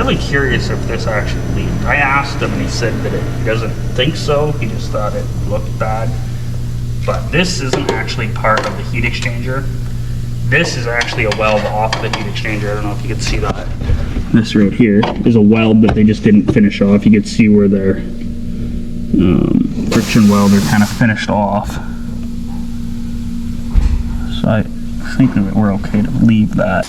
really curious if this actually leaked. I asked him and he said that he doesn't think so. He just thought it looked bad. But this isn't actually part of the heat exchanger. This is actually a weld off the heat exchanger. I don't know if you can see that. This right here is a weld that they just didn't finish off. You can see where their friction welder kind of finished off. So I think that we're okay to leave that.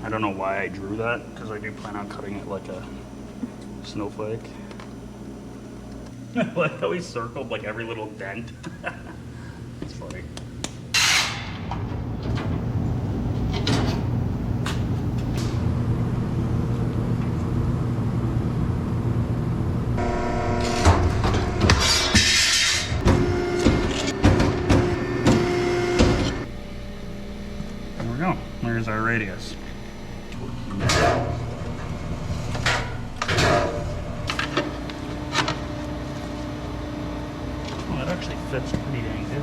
I don't know why I drew that, because I do plan on cutting it like a snowflake. I like how he circled like every little dent. It's funny. There we go. There's our radius. Actually fits pretty dang good.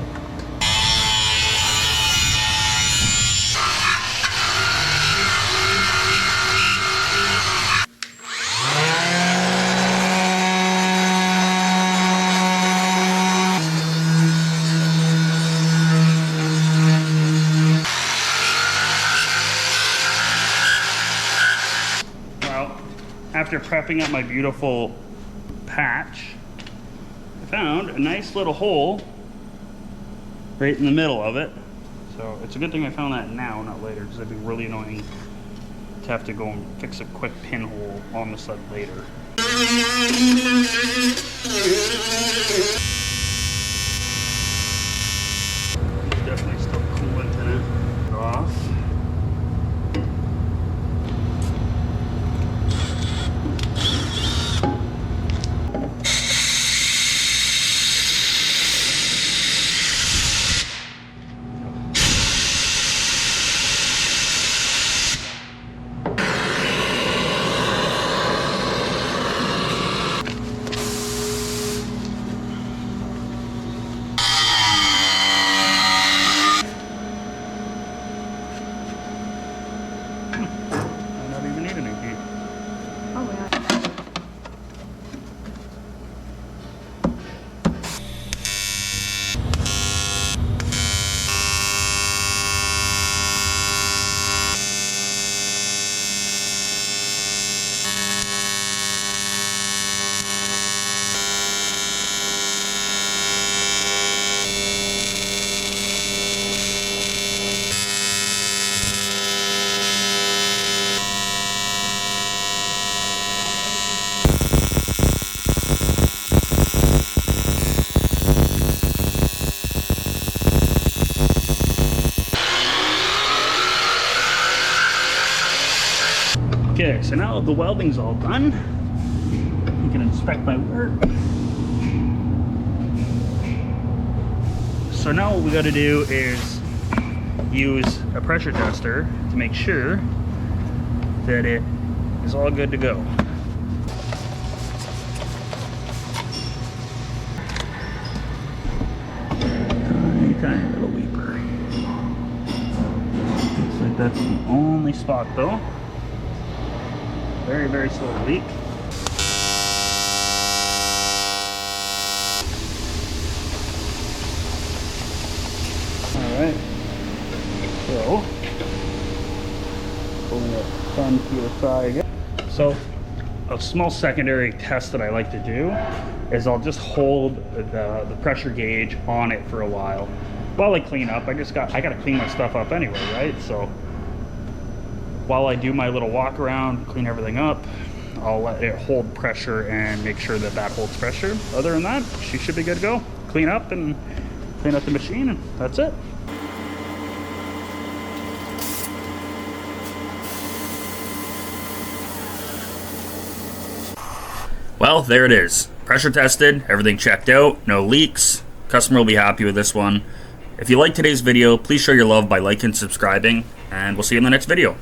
Well, after prepping up my beautiful patch, found a nice little hole right in the middle of it. So it's a good thing I found that now, not later, because it'd be really annoying to have to go and fix a quick pinhole on the side later. It's definitely still coolant in it. Get off. Okay, so now the welding's all done. You can inspect my work. So now what we got to do is use a pressure tester to make sure that it is all good to go. Tiny, tiny little weeper. Looks like that's the only spot though. Very, very slow leak. Alright, so pulling it from PSI again. So a small secondary test that I like to do is I'll just hold the pressure gauge on it for a while I clean up. I gotta clean my stuff up anyway, right? So while I do my little walk around, clean everything up, I'll let it hold pressure and make sure that that holds pressure. Other than that, she should be good to go. Clean up and clean up the machine, and that's it. Well, there it is. Pressure tested, everything checked out, no leaks. Customer will be happy with this one. If you liked today's video, please show your love by liking and subscribing, and we'll see you in the next video.